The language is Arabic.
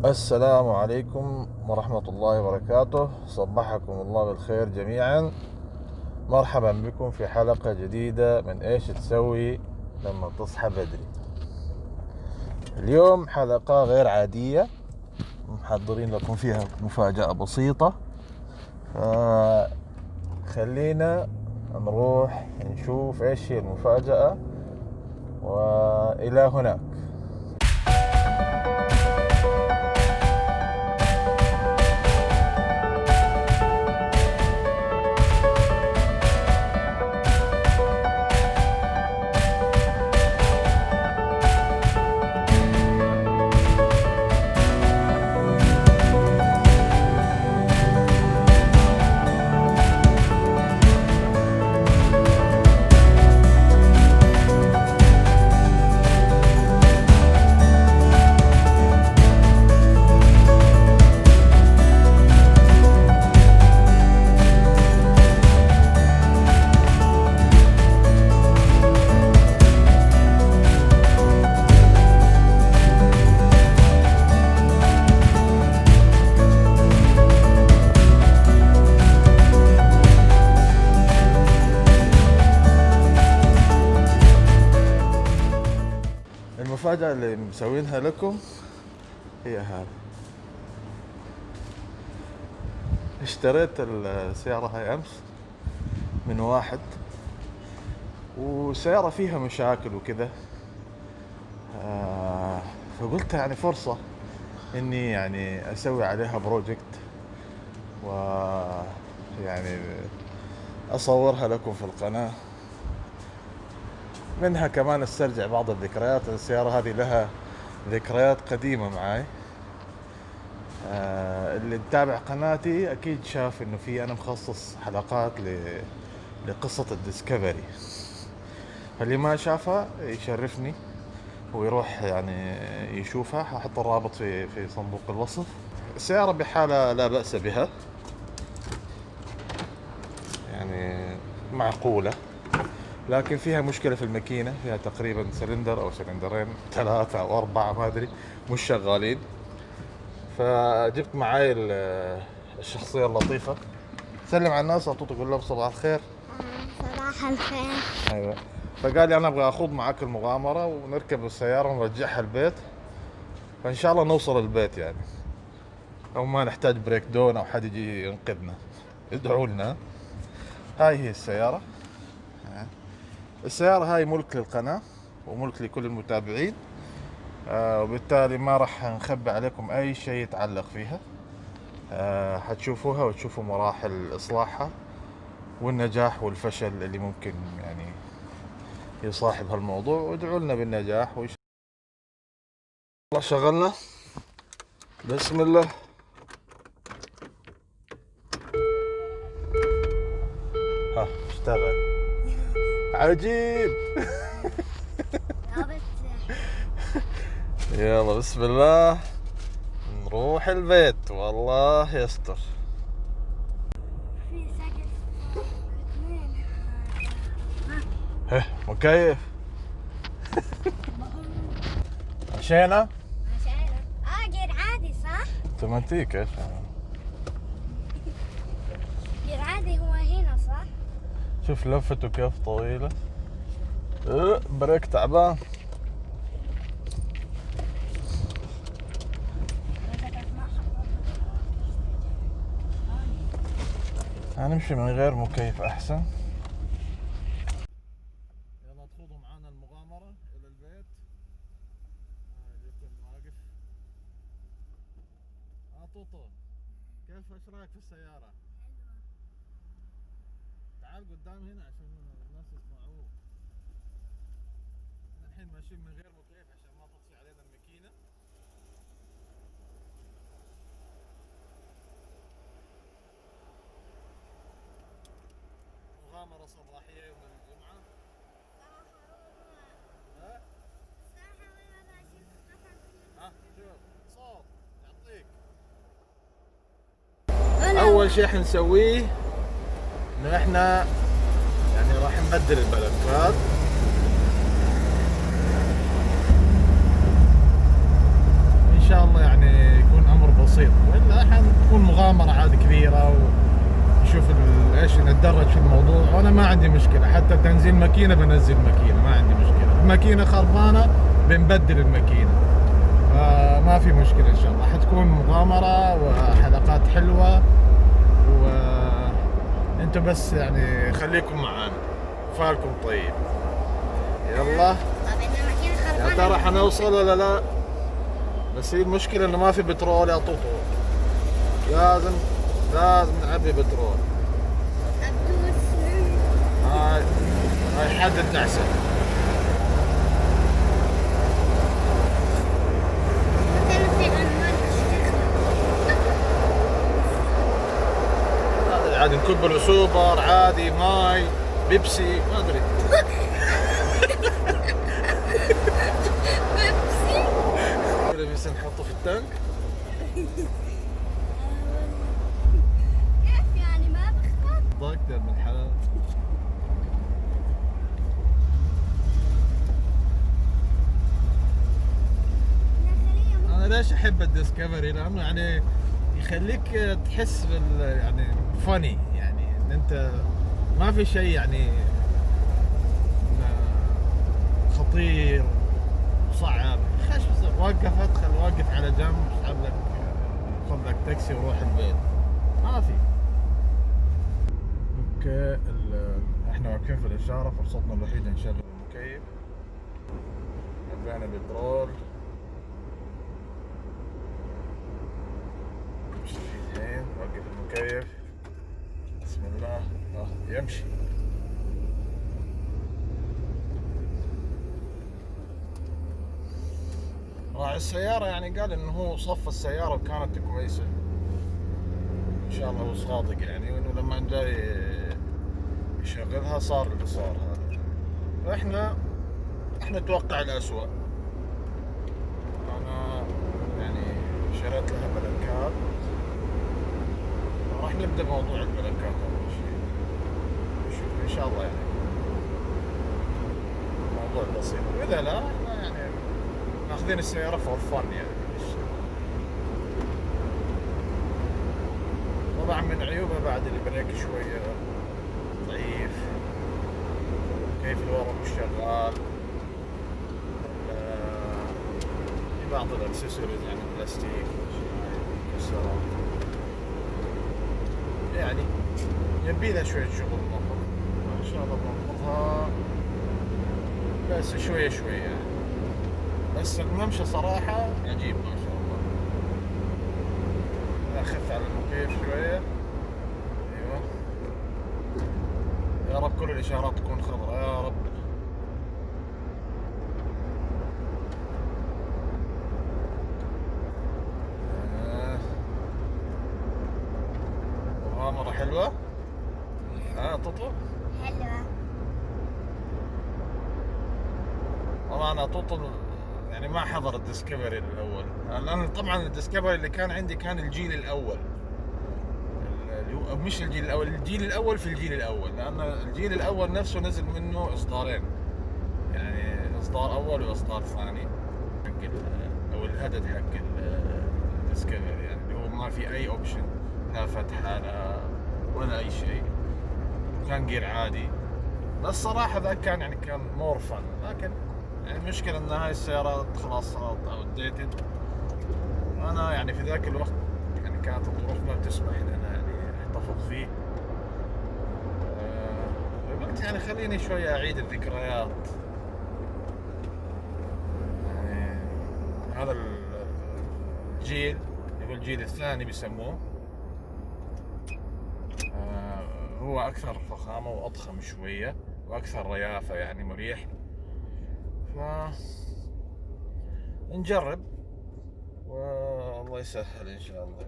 السلام عليكم ورحمة الله وبركاته. صبحكم الله بالخير جميعا. مرحبا بكم في حلقة جديدة من ايش تسوي لما تصحى بدري. اليوم حلقة غير عادية، محضرين لكم فيها مفاجأة بسيطة، خلينا نروح نشوف ايش هي المفاجأة. وإلى هناك. المفاجأة اللي مسوينها لكم هي هذه. اشتريت السيارة هاي أمس من واحد، والسيارة فيها مشاكل وكذا، فقلت يعني فرصة إني يعني أسوي عليها بروجكت، ويعني أصورها لكم في القناة، منها كمان استرجع بعض الذكريات. السيارة هذه لها ذكريات قديمة معاي. اللي متابع قناتي اكيد شاف انه في انا مخصص حلقات لقصة الديسكفري، فاللي ما شافها يشرفني ويروح يعني يشوفها. هحط الرابط في صندوق الوصف. السيارة بحالة لا بأس بها، يعني معقولة، لكن فيها مشكلة في الماكينة. فيها تقريبا سلندر او سلندرين، 3 أو 4 ما ادري، مش شغالين. فجبت معاي الشخصية اللطيفة. سلم على الناس وتقول لهم صباح الخير. صباح الخير. ايوه. فقال لي انا ابغى اخوض معاك المغامرة ونركب السيارة ونرجعها البيت، فان شاء الله نوصل البيت يعني، او ما نحتاج بريك دون او حد يجي ينقذنا. ادعوا لنا. هاي هي السيارة. السيارة هاي ملك للقناة وملك لكل المتابعين، وبالتالي ما راح نخبي عليكم اي شيء يتعلق فيها. حتشوفوها وتشوفوا مراحل إصلاحها والنجاح والفشل اللي ممكن يعني يصاحب هالموضوع، وادعوا لنا بالنجاح. وإن شاء الله شغلنا. بسم الله. ها اشتغل. عجيب. يلا بسم الله نروح البيت والله يستر. في سقف اثنين. مكيف. مشينا. جير عادي صح؟ تمنتيك ايش؟ جير عادي هو هنا صح؟ شوف لفته كيف طويلة. بريك تعبان. هنمشي من غير مكيف احسن. يلا تخوضوا معانا المغامرة الى البيت. جبت واقف. طوطو، كيف ايش رايك في السيارة؟ تعال قدام هنا عشان الناس يسمعوه. احنا الحين ماشيين من غير مكيف عشان ما تطفي علينا الماكينة. مغامرة صباحية يوم الجمعة. ها؟ شوف صوت يعطيك. أول شيء حنسويه إنه إحنا يعني راح نبدل الملفات. إن شاء الله يعني يكون مغامرة عاد كبيرة، ونشوف ايش نتدرج في الموضوع. وانا ما عندي مشكلة، حتى تنزيل ماكينة بنزل ماكينة، ما عندي مشكلة. الماكينة خربانة بنبدل الماكينة، ما في مشكلة. ان شاء الله حتكون مغامرة وحلقات حلوة، وانتم بس يعني خليكم معانا، فالكم طيب. يلا طب إن الماكينة خربانة. يا ترى حنوصل ولا لا؟ بس هي المشكلة انه ما في بترول يا طوطو، لازم نعبي بترول. أدوس. هاي حد النعسة. مثلا في عنوان اشتغل. عادي نكب له سوبر عادي، ماي بيبسي ما ادري. بيبسي. بس نحطه في التانك. كيف يعني ما بخبط؟ ضاقت من الحلال. انا ليش احب الديسكفري؟ لانه يعني يخليك تحس يعني فاني، يعني ان انت ما في شيء يعني خطير صعب. وقفت، وقف على جنب، اسحب لك، خذ لك تاكسي وروح البيت، ما في. اوكي احنا واقفين في الاشاره، فرصتنا الوحيده نشغل المكيف. عبينا بترول، الحين وقف المكيف. بسم الله. يمشي. راعي السيارة يعني قال انه هو صف السيارة وكانت كويسة، ان شاء الله هو صادق يعني، وانه لما جاي يشغلها صار اللي صار هذا. فاحنا نتوقع الأسوأ. انا يعني شريت لها بلنكات، راح نبدا موضوع البلنكات اول شيء، نشوف ان شاء الله يعني موضوع بسيط، واذا لا احنا يعني ماخذين السيارة فور فن يعني. طبعا من عيوبها بعد البريك شوية ضعيف، كيف الورا مش شغال، في بعض الاكسسوارز يعني بلاستيك مكسرة، يعني يبي لها شوية شغل نظف. ان شاء الله بنظفها بس شوية شوية يعني. بس الممشى صراحة عجيب ما شاء الله. اخف على المكيف شوية. ايوه، يا رب كل الاشارات تكون خضراء يا رب. مغامرة حلوة. طوطو حلوة. طبعا طوطو يعني ما حضر الديسكفري الاول، لان طبعا الديسكفري اللي كان عندي كان الجيل الاول، مش الجيل الاول، الجيل الاول في الجيل الاول، لان الجيل الاول نفسه نزل منه اصدارين، يعني اصدار اول واصدار ثاني حق او الهدد حق الديسكفري، يعني اللي هو ما في اي اوبشن، لا فتحه ولا اي شيء، كان جير عادي. بس صراحه ذاك كان يعني كان مور فن. لكن يعني المشكله ان هاي السيارات خلاص صارت اوت ديتد. انا يعني في ذاك الوقت يعني كانت الظروف ما بتسمح لنا يعني احتفظ فيه. قلت يعني خليني شويه اعيد الذكريات. يعني هذا الجيل اللي هو الجيل الثاني بيسموه، هو اكثر فخامه واضخم شويه واكثر ريافه، يعني مريح. ف نجرب والله يسهل ان شاء الله.